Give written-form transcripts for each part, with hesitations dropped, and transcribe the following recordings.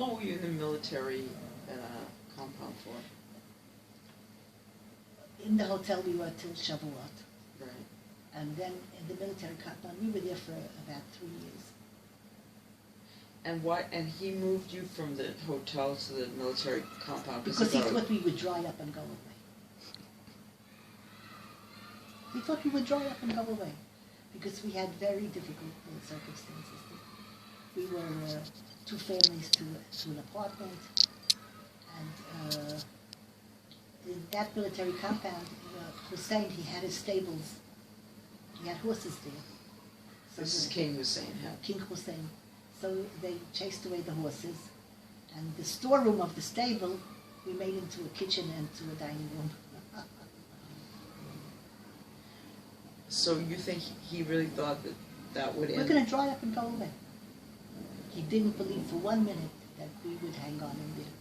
long were you in the military compound for? In the hotel we were till Shavuot. Right. And then in the military compound, we were there for about 3 years. And why? And he moved you from the hotel to the military compound Because he thought we would dry up and go away. He thought we would dry up and go away, because we had very difficult circumstances. We were 2 families to an apartment, and in that military compound, Hussein, he had his stables. He had horses there. So this is King Hussein, yeah. King Hussein. So they chased away the horses, and the storeroom of the stable we made into a kitchen and to a dining room. So you think he really thought that would end? We're going to dry up and go away. He didn't believe for 1 minute that we would hang on in there.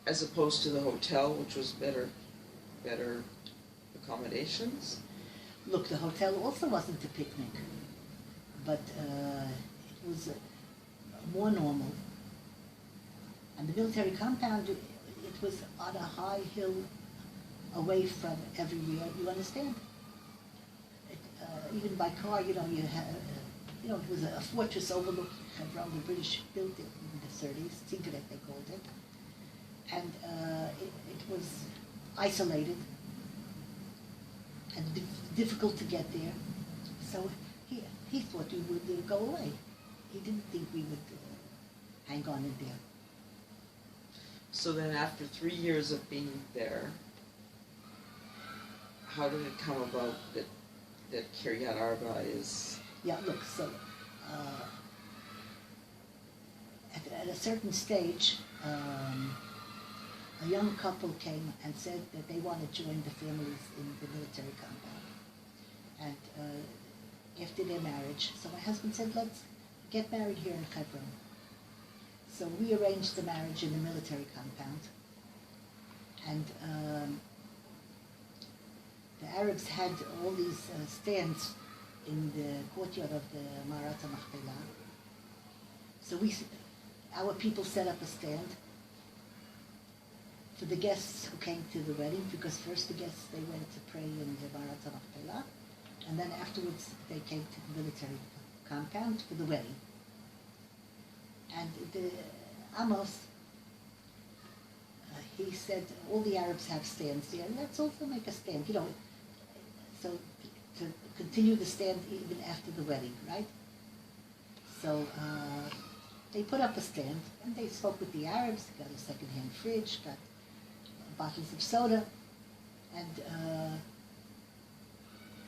As opposed to the hotel, which was better accommodations? Look, the hotel also wasn't a picnic, but it was more normal. And the military compound, it was on a high hill away from everywhere, you understand? Even by car, you had, it was a fortress overlooking Hebron. The British built it in the 30s, Tigret they called it. And it was isolated and difficult to get there. So he thought we would go away. He didn't think we would hang on in there. So then after 3 years of being there, how did it come about that Kiryat Arba is... Yeah, look, so at a certain stage, a young couple came and said that they want to join the families in the military compound. And after their marriage, so my husband said, let's get married here in Hebron. So we arranged the marriage in the military compound. And the Arabs had all these stands in the courtyard of the Marat HaMachpelah. So our people set up a stand for the guests who came to the wedding, because first the guests, they went to pray in the Marat HaMachpelah, and then afterwards they came to the military compound for the wedding. And the Amos, he said, all the Arabs have stands there, let's also make a stand, so to continue the stand even after the wedding, right? So they put up a stand, and they spoke with the Arabs, got a second-hand fridge, got bottles of soda, and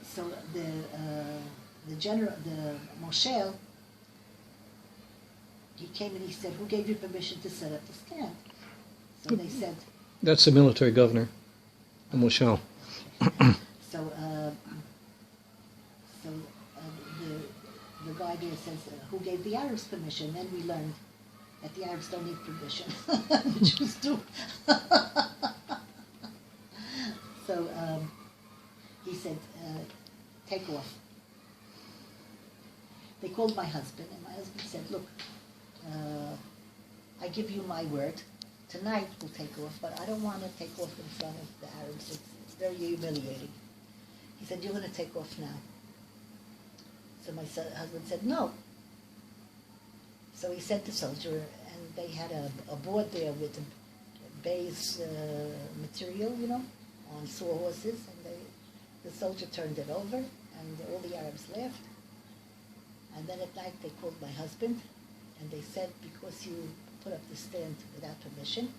so the general, the Moshel, he came and he said, who gave you permission to set up the stand? So they said... That's the military governor, the Moshel. So the guy there says, who gave the Arabs permission? Then we learned that the Arabs don't need permission. The Jews do. So he said, take off. They called my husband, and my husband said, look, I give you my word. Tonight we'll take off, but I don't want to take off in front of the Arabs. It's very humiliating. He said, you're going to take off now. So my husband said, no. So he sent the soldier, and they had a board there with baize material, on sawhorses, and the soldier turned it over, and all the Arabs left. And then at night they called my husband, and they said, because you put up the stand without permission,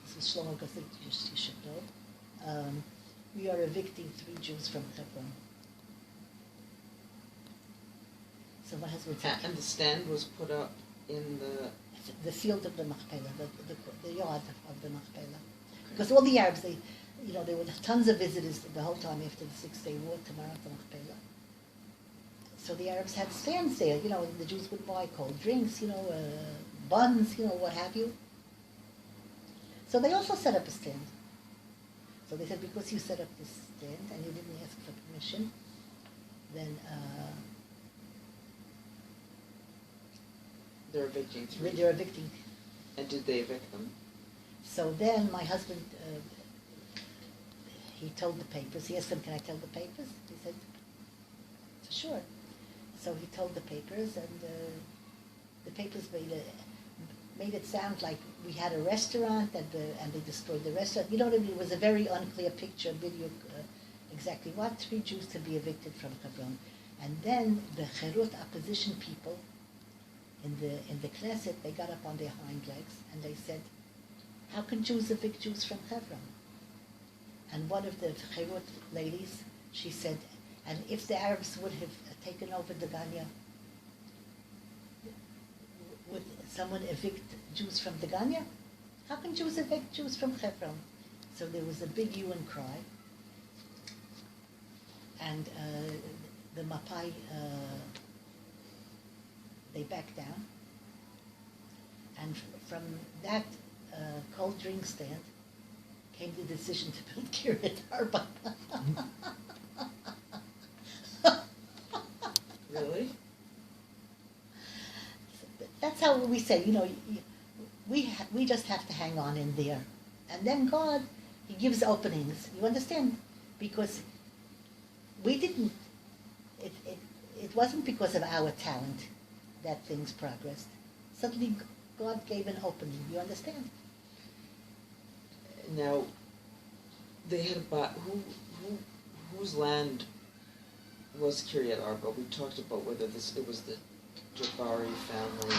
this was Shlomo Gazit, you should know, we are evicting 3 Jews from Hebron. So my husband said... And the stand was put up in the field of the Machpelah, the yard of the Machpelah. Because all the Arabs, there were tons of visitors the whole time after the 6-day war to Marat HaMachpelah. So the Arabs had stands there, the Jews would buy cold drinks, buns, what have you. So they also set up a stand. So they said, because you set up this stand and you didn't ask for permission, then They're evicting three. They're evicting. And did they evict them? So then my husband, he told the papers. He asked them, "Can I tell the papers?" He said, "Sure." So he told the papers, and the papers made it sound like we had a restaurant, and they destroyed the restaurant. You know what I mean? It was a very unclear picture, video, exactly what 3 Jews to be evicted from Hebron. And then the Cherut opposition people in the Knesset, they got up on their hind legs and they said, "How can Jews evict Jews from Hebron?" And one of the Cherut ladies, she said, "And if the Arabs would have taken over the Ganya, would someone evict Jews from the Ganya? How can Jews evict Jews from Hebron?" So there was a big hue and cry. And the Mapai, they backed down. And from that cold drink stand came the decision to build Kiryat Arba. Really? That's how we say, we just have to hang on in there. And then God, He gives openings. You understand? Because we didn't, it wasn't because of our talent that things progressed. Suddenly God gave an opening. You understand? Now, they had bought, whose land was Kiryat Arba? We talked about whether it was the Jabari family,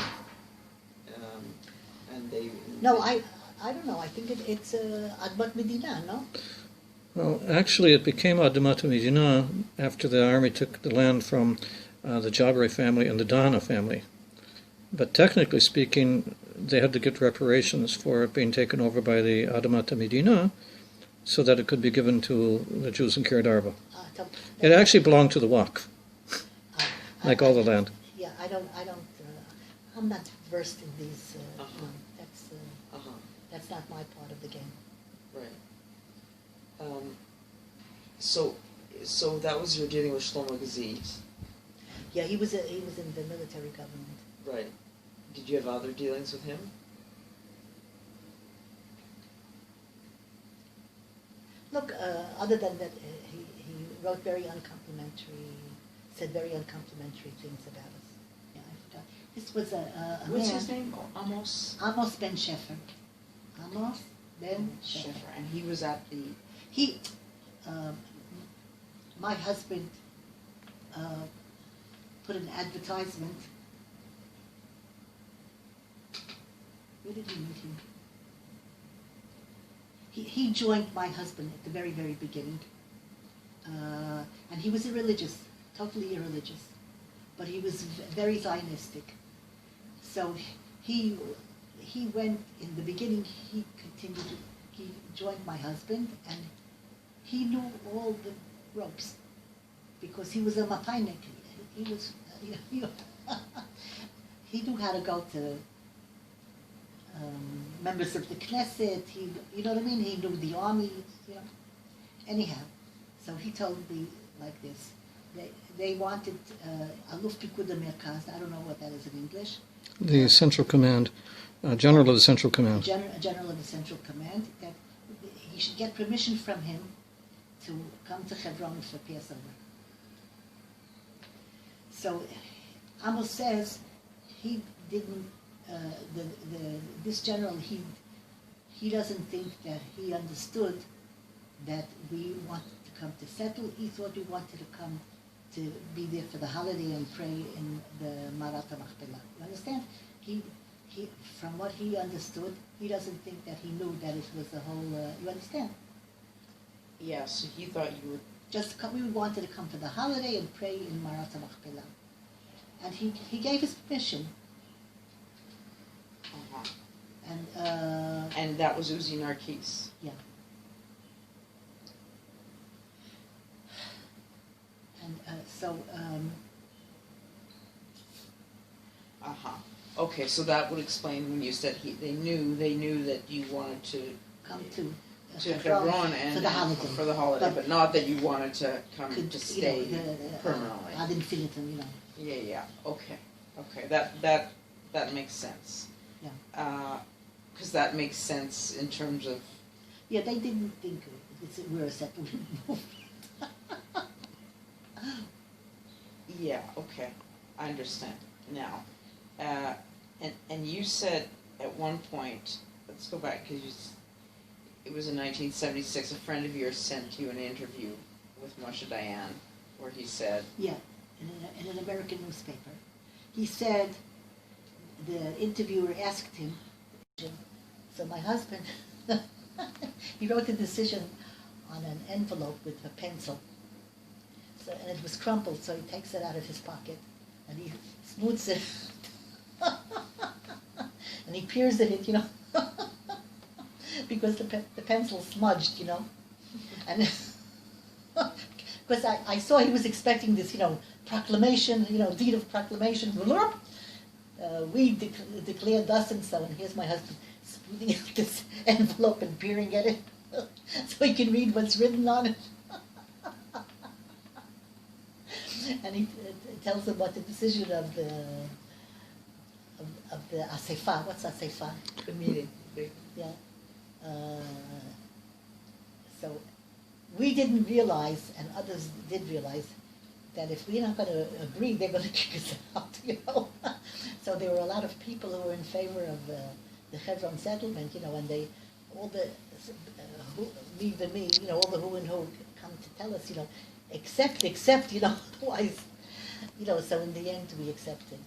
and they... No, I don't know. I think it's Admat Medina, no? Well, actually, it became Adamat Medina after the army took the land from the Jabari family and the Dana family. But technically speaking, they had to get reparations for it being taken over by the Adamat Medina so that it could be given to the Jews in Kiryat Arba. It actually belonged to the Waqf, like all the land. Yeah, I'm not versed in these, that's not my part of the game. Right. So that was your dealing with Shlomo Gazit. Yeah, he was in the military government. Right. Did you have other dealings with him? Look, other than that, he wrote very uncomplimentary, said very uncomplimentary things about us. Yeah, I forgot. This was a What's man, his name? Amos? Amos Ben Shefer. Amos Ben Shefer. And he was at the... He, my husband put an advertisement. Where did he meet him? He joined my husband at the very, very beginning. And he was irreligious, totally irreligious. But he was very Zionistic. So he went, in the beginning, he joined my husband, and he knew all the ropes because he was a Mapainik. He was, he knew how to go to members of the Knesset. You know what I mean? He knew the army. Anyhow, so he told me like this: they wanted Aluf Pikud Merkaz. I don't know what that is in English. The Central Command, General of the Central Command. General of the Central Command, that he should get permission from him to come to Hebron for Passover. So Amos says he didn't, this general, he doesn't think that he understood that we wanted to come to settle. He thought we wanted to come to be there for the holiday and pray in the Marat HaMachpelah. You understand? He, from what he understood, he doesn't think that he knew that it was the whole, you understand? Yeah, so he thought you were... We wanted to come for the holiday and pray in Marat HaMachpelah. And he gave us permission. Uh-huh. And that was Uzi Narkis. Yeah. And Uh-huh. Okay, so that would explain when you said they knew that you wanted to come to Hebron and for the holiday, but not that you wanted to come to stay permanently. Ad infinitum, Yeah. Okay. That that makes sense. Yeah. Because that makes sense in terms of. Yeah, they didn't think we're a settlement. Yeah. Okay, I understand now. And you said at one point, let's go back because it was in 1976. A friend of yours sent you an interview with Moshe Dayan, where he said. Yeah, in an American newspaper. He said, the interviewer asked him, so my husband, he wrote a decision on an envelope with a pencil. So, and it was crumpled, so he takes it out of his pocket and he smooths it. And he peers at it, because the pencil smudged, And because I saw he was expecting this, proclamation, deed of proclamation. We declare thus and so, and here's my husband smoothing out this envelope and peering at it so he can read what's written on it. And he tells them what the decision of the Asefa. What's Asefa? The meeting. Yeah. So we didn't realize, and others did realize, that if we're not going to agree, they're going to kick us out. So there were a lot of people who were in favor of the Hebron settlement, and they, all the me, all the who and who come to tell us, accept, otherwise, so in the end we accepted.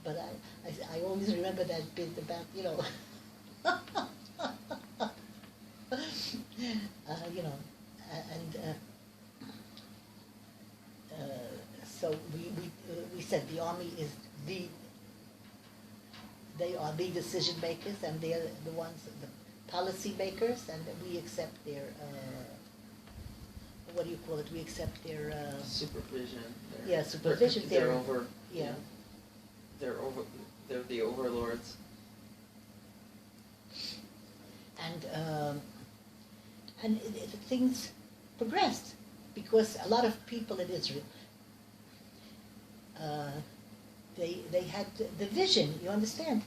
But I always remember that bit about, so we said the army is they are the decision makers, and they're the ones, the policy makers, and we accept their, what do you call it? We accept their supervision. Supervision. They're over. Yeah. They're the overlords. And things progressed because a lot of people in Israel, they had the vision, you understand,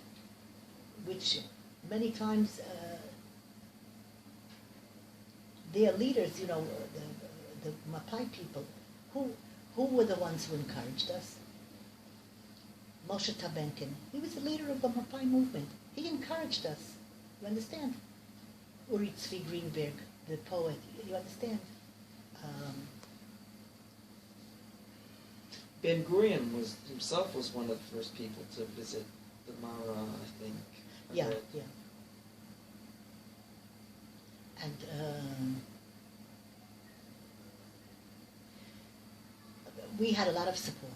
which many times their leaders, the Mapai people, who were the ones who encouraged us? Moshe Tabenkin. He was the leader of the Mapai movement. He encouraged us. You understand? Uri Tzvi Greenberg, the poet. You understand? Ben Gurion himself was one of the first people to visit the Mara, I think. Yeah. And we had a lot of support.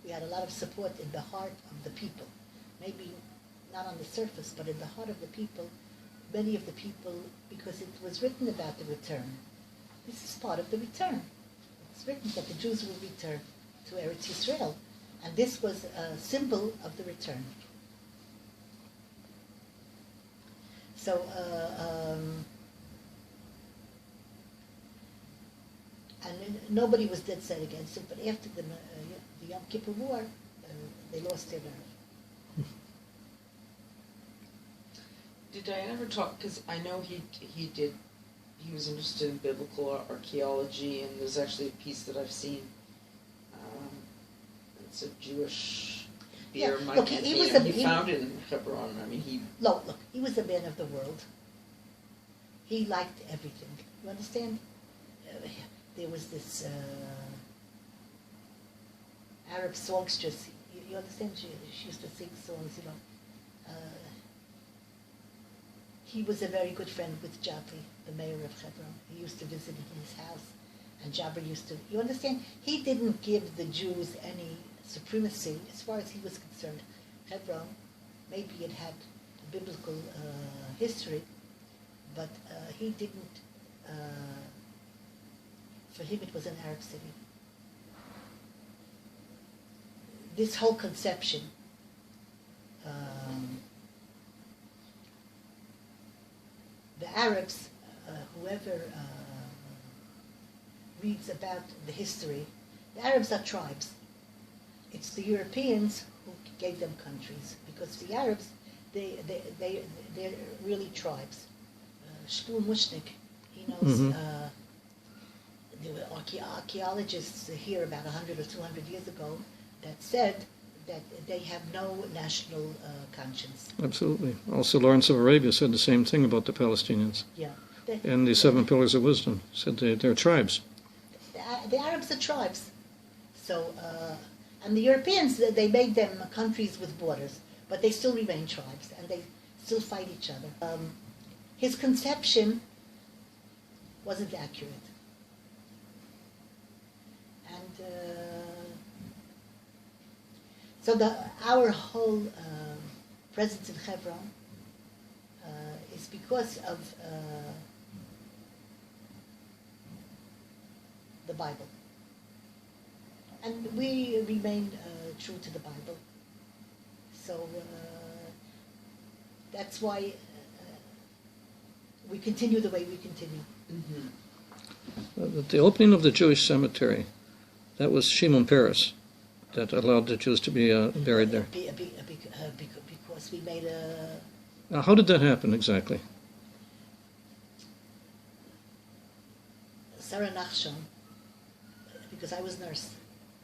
We had a lot of support in the heart of the people. Maybe not on the surface, but in the heart of the people. Many of the people, because it was written about the return. This is part of the return. It's written that the Jews will return to Eretz Yisrael. And this was a symbol of the return. So, and nobody was dead set against it, but after the Yom Kippur War, they lost their nerve. Did Diane ever talk, because I know he was interested in biblical archaeology, and there's actually a piece that I've seen, it's a Jewish beer look, he found it in Hebron. I mean, look, he was a man of the world. He liked everything. You understand? There was this Arab songstress. You understand? She used to sing songs, He was a very good friend with Jabri, the mayor of Hebron. He used to visit in his house, and Jabri used to. You understand? He didn't give the Jews any supremacy as far as he was concerned. Hebron, maybe it had a biblical history, but he didn't. For him, it was an Arab city. This whole conception. The Arabs, whoever reads about the history, the Arabs are tribes. It's the Europeans who gave them countries, because the Arabs, they're really tribes. Shmuel Mushnik, he knows, there were archaeologists here about 100 or 200 years ago that said that they have no national conscience. Absolutely. Also, Lawrence of Arabia said the same thing about the Palestinians. Yeah. And the Seven Pillars of Wisdom said they're tribes. The Arabs are tribes. So, and the Europeans, they made them countries with borders, but they still remain tribes, and they still fight each other. His conception wasn't accurate. And so our whole presence in Hebron is because of the Bible. And we remain true to the Bible. So that's why we continue the way we continue. The opening of the Jewish cemetery, that was Shimon Peres that allowed the Jews to be buried there. Because we made a... How did that happen exactly? Sarah Nachshon, because I was nurse,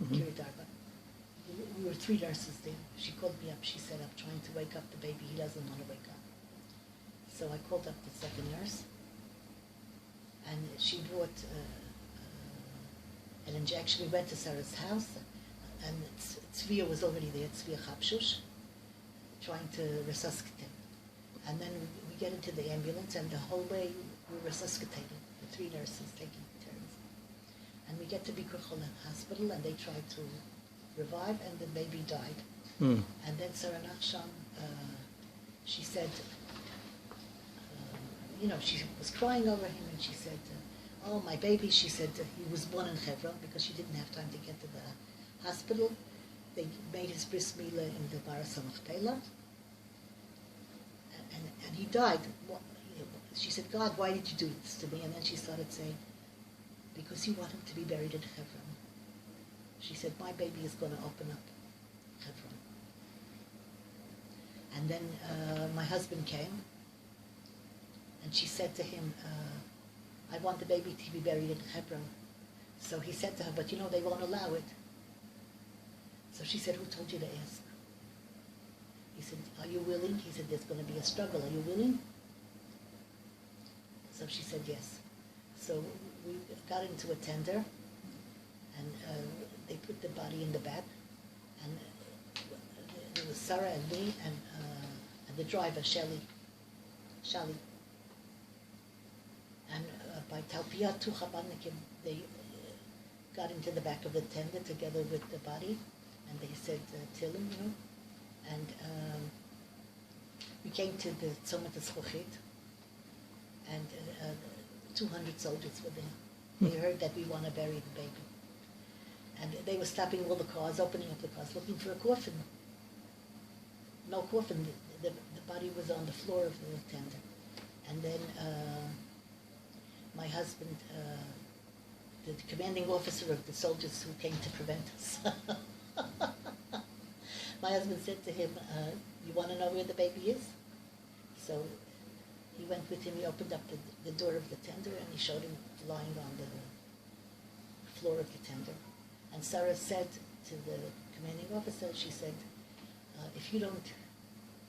Kiryat Arba. We were 3 nurses there. She called me up. She said, I'm trying to wake up the baby. He doesn't want to wake up. So I called up the second nurse, and she brought an injection. We went to Sarah's house, and Tzvia was already there, Tzvia Chapshush, trying to resuscitate. And then we get into the ambulance, and the whole way we were resuscitating, the 3 nurses taking turns. And we get to Bikur Cholim Hospital, and they tried to revive, and the baby died. And then Sarah Nachshon, she said, she was crying over him, and she said, oh, my baby, she said, he was born in Hebron, because she didn't have time to get to the hospital. They made his bris milah in the Bar Samach, and he died. She said, God, why did you do this to me? And then she started saying, because you want him to be buried in Hebron. She said, my baby is going to open up Hebron. And then my husband came, and she said to him, I want the baby to be buried in Hebron. So he said to her, but they won't allow it. So she said, who told you to ask? He said, are you willing? He said, there's going to be a struggle. Are you willing? So she said, yes. So we got into a tender, and they put the body in the back, and there was Sarah and me and the driver, Shali. And by Talpiyat, 2 Chabadnikim, they got into the back of the tender together with the body, and they said Tillim, and we came to the Tzomat HaZchochit, and 200 soldiers were there. They heard that we want to bury the baby. And they were stopping all the cars, opening up the cars, looking for a coffin. No coffin. The body was on the floor of the tender. And then my husband, the commanding officer of the soldiers who came to prevent us, my husband said to him, you want to know where the baby is? So he went with him, he opened up the door of the tender, and he showed him lying on the floor of the tender. And Sarah said to the commanding officer, she said, if you don't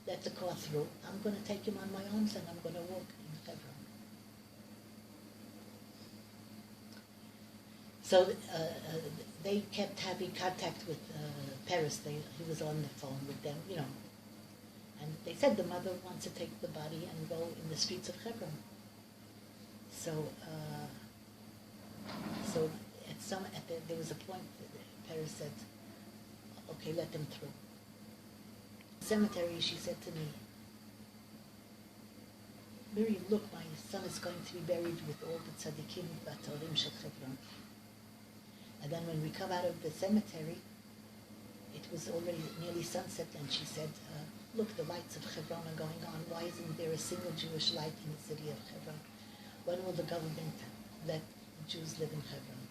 let the car through, I'm going to take him on my arms and I'm going to walk in Hebron. So they kept having contact with Paris. He was on the phone with them, And they said the mother wants to take the body and go in the streets of Hebron. So there was a point that Paris said, okay, let them through. Cemetery, she said to me, Miriam, look, my son is going to be buried with all the tzaddikim v'atorim shel Hebron. And then when we come out of the cemetery, it was already nearly sunset, and she said, look, the lights of Hebron are going on. Why isn't there a single Jewish light in the city of Hebron? When will the government let Jews live in Hebron?